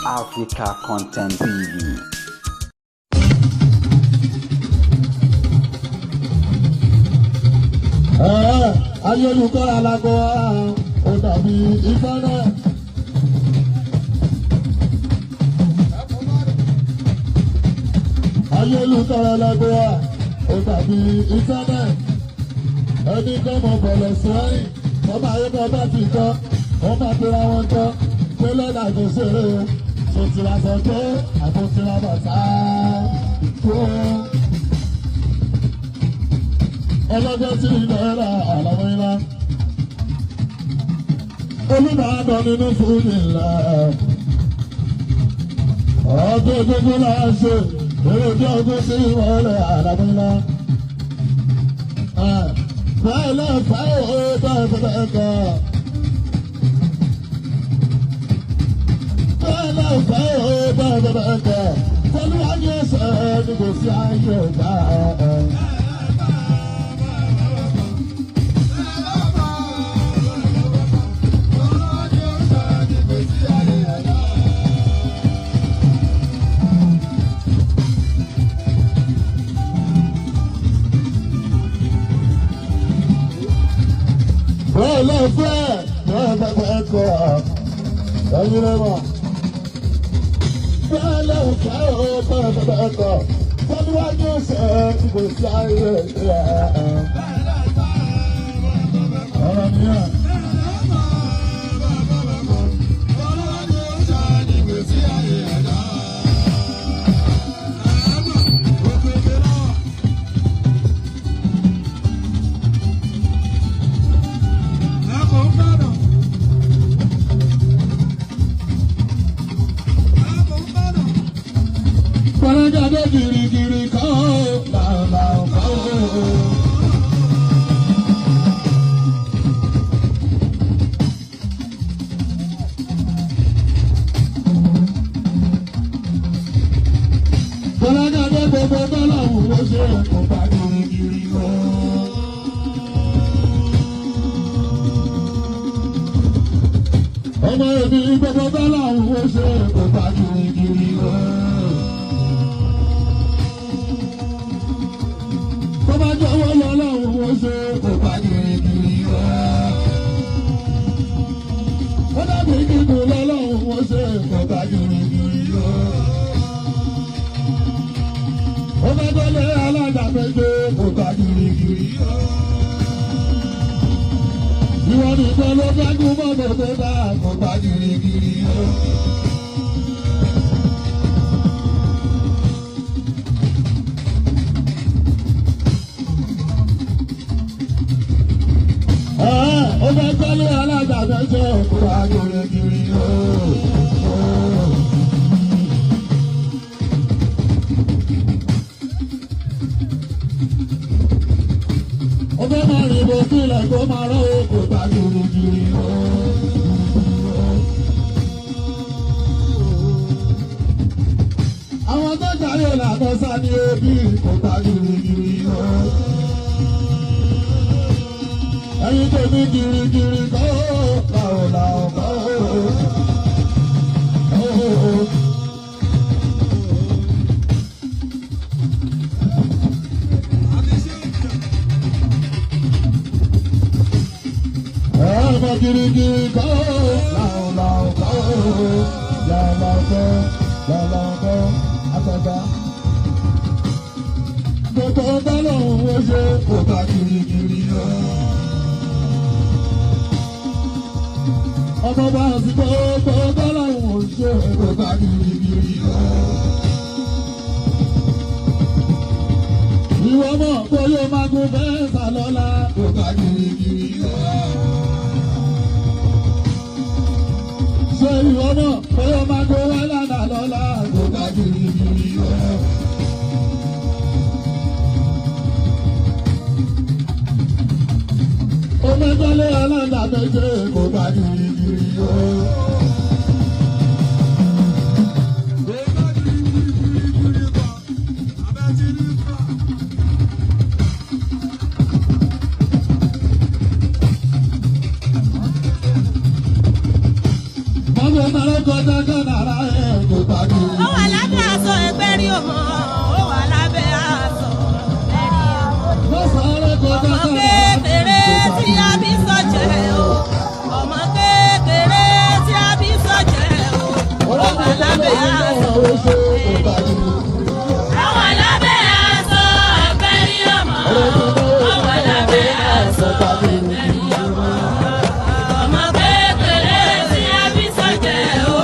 Africa Content TV. Ayélujára alágọ̀ ó dàbí ìfẹ́rẹ́. Ayélujára alágọ̀ ó dàbí ìfẹ́rẹ́. Ẹni kan mọ̀ bọ̀lọ̀ sẹ́yìn, ọba ayébọ̀ bá ti tọ́, wọ́n máa tẹ́ra wọn tọ́, pé lọ́dà tó ṣeré o, ṣòtìrà sọ pé àtúntìrà bàtà tó. Ọlọ́jọ́ tí náírà àlàmọ́ iná. Olúbàdàn nínú fújì ńlá. Ọjọ́ gbogbo náà ṣe èròjọ́ ọdún sí ìwọlẹ̀ àlàmọ́ iná. Bẹ́ẹ̀ náà fáwọn bẹ́ẹ̀ bẹ́ẹ̀ kọ́. Bẹ́ẹ̀ náà fáwọn bẹ́ẹ̀ bẹ́ẹ̀ kọ́. Tọ́lúwájú ẹsẹ̀ ní kò sí ayé ọ̀gá girigiri kan làlà kan. Bọ́lágàdé gbogbo dọ́là wò ṣe kò bá girigiri lọ. Ọmọ èmi gbogbo dọ́là wò ṣe kò bá girigiri lọ. Jọ̀wọ́ lọ́lọ́run wo ṣe kò bá girigiri wá. Ó dàbí kíkún lọ́lọ́run wo ṣe kò bá girigiri wá. Ó fẹ́ tó lé alága méje kò bá girigiri wá. Ìwọ nìkan ló fẹ́ kú mọ́tò tó dá kò bá girigiri wá. Ó fẹ́ kọ́lé alága méje kò bá girigiri o. Ó fẹ́ máa rìn bó sílẹ̀ kó máa rọ́ kò bá girigiri o. Àwọn tó jáde làtọ̀ sá ní òbí kò bá girigiri o. Ẹyin tó ní girigiri kọ́ làwọn kọ́. Ọmọ girigiri kọ́ làwọn kọ́. Làwọn kọ́ àtàtà. Gbogbo bọ́lọ̀ wo ṣe kò bá girigiri lọ. Ọmọ bá ti gbogbo bọ́láhùn ò ṣe kò bá girigiri lọ. Ìwọ mọ̀ bóyá máa gún fẹ́ sàlọ́lá kò bá girigiri lọ. Ṣé ìwọ mọ̀ bóyá máa gún wálànà lọ́lá kò bá girigiri lọ. Ọmọ ìgbàlẹ̀ aláǹdà méje kò bá girigiri o. Ọjọ́ ìbára kọjá kánàrà ẹ̀ kò tàbí. Ó wà lábẹ́ aṣọ ẹgbẹ́ rí ọmọ. Ó wà lábẹ́ aṣọ ẹgbẹ́ rí ọmọ. Lọ́sàn-án kọjá Ọmọ kánàrà kékeré tí a bí sọ́jẹ́ o. Ọmọ kékeré tí a bí sọ́jẹ́ o. Ó wà lábẹ́ aṣọ ẹgbẹ́ rí ọmọ. Ó wà lábẹ́ aṣọ ẹgbẹ́ rí ọmọ. Ó wà lábẹ́ aṣọ ẹgbẹ́ rí ọmọ. Ọmọ kékeré tí a bí sọ́jẹ́ o.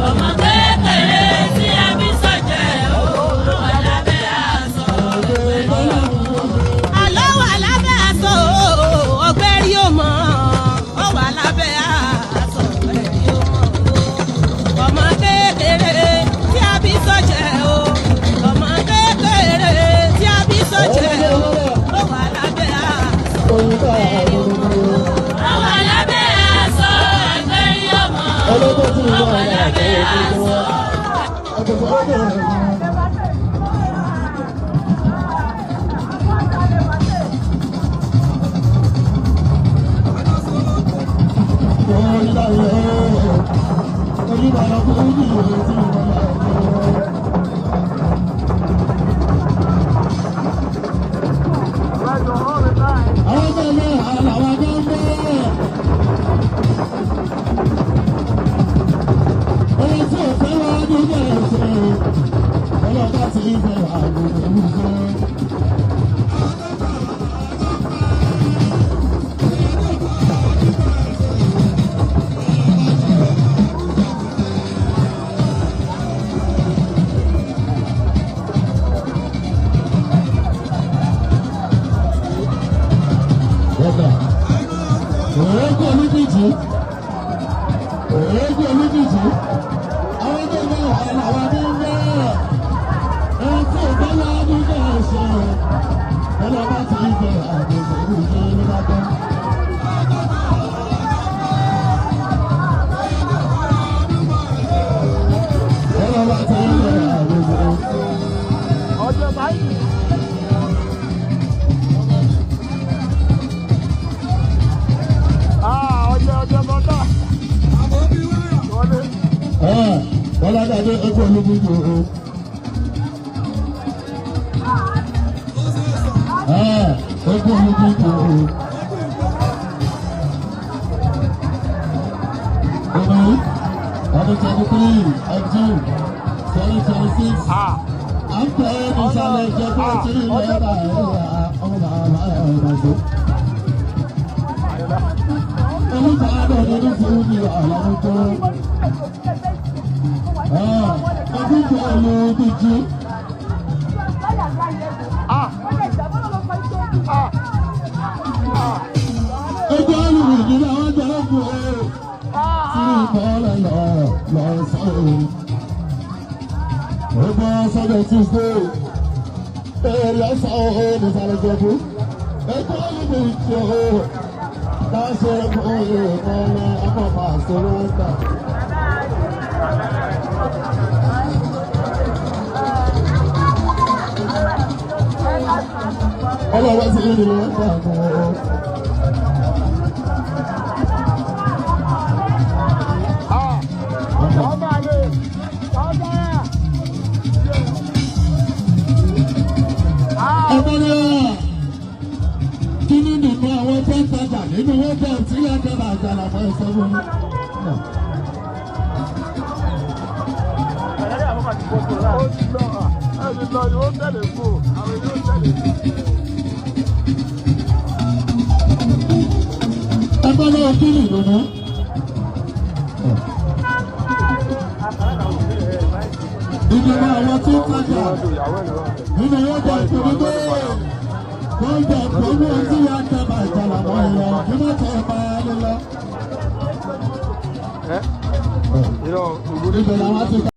Ọmọ kékeré tí a bí sọ́jẹ́ o. Ó wà lábẹ́ aṣọ ẹgbẹ́ rí ọmọ. Àlọ́ wà lábẹ́ aṣọ ọgbẹ́ rí ọmọ. Ó wà lábẹ́ aṣọ ọgbẹ́ rí ọmọ. Ọmọ kékeré tí a bí sọ́jẹ́ o. Ọmọ kékeré tí a bí sọ́jẹ́ o. Ó wà lábẹ́ aṣọ ọgbẹ́ rí ọmọ. Ó wà lábẹ́ aṣọ ọgbẹ́ rí ọmọ. Ó wà lábẹ́ aṣọ. Bọ́ládàdé ẹgbẹ́ ológun tó o. Ẹgbẹ́ ológun tó o. Ọdún 23 of June 2026. À ń pẹ́ ìsàlẹ̀ ìjọba tí ilẹ̀ ẹ̀dá ẹ̀rọ ọmọ bàbá ẹ̀rọ ṣe. Olùkọ́ nínú fún mi àlàmú tó. Ọdún tó ológun jí. Ẹgbẹ́ olùwìn nínú àwọn jẹ́ fún ẹ. Sínú ìbọ̀lẹ̀ lọ sọ́rọ̀. Ẹgbẹ́ Sunday Tuesday. Èrè ọ̀sán ọ̀hún ní sáré jẹ́bú. Ẹgbẹ́ olùwìn tí ó. That's what I'm going to do. Ọlọ́wọ́ ti rí ìlú ẹ̀ka àgbọ̀n. Kí ni nínú àwọn tó ń tajà nínú owó bọ̀ tí yá kẹ́bà àjàlá fún ẹ̀sọ́ fún mi? Ẹgbẹ́ náà kí ni ìdùnnú? Ìjọba àwọn tó ń tajà nínú owó bọ̀ tí wọ́n gbé wọ́n jẹ́ ìpínlẹ̀ tí wọ́n ń tẹ́bà ìjọba wọ́n yọ kí wọ́n tẹ́ ẹ̀bá lílọ. Ìjọba wọn ti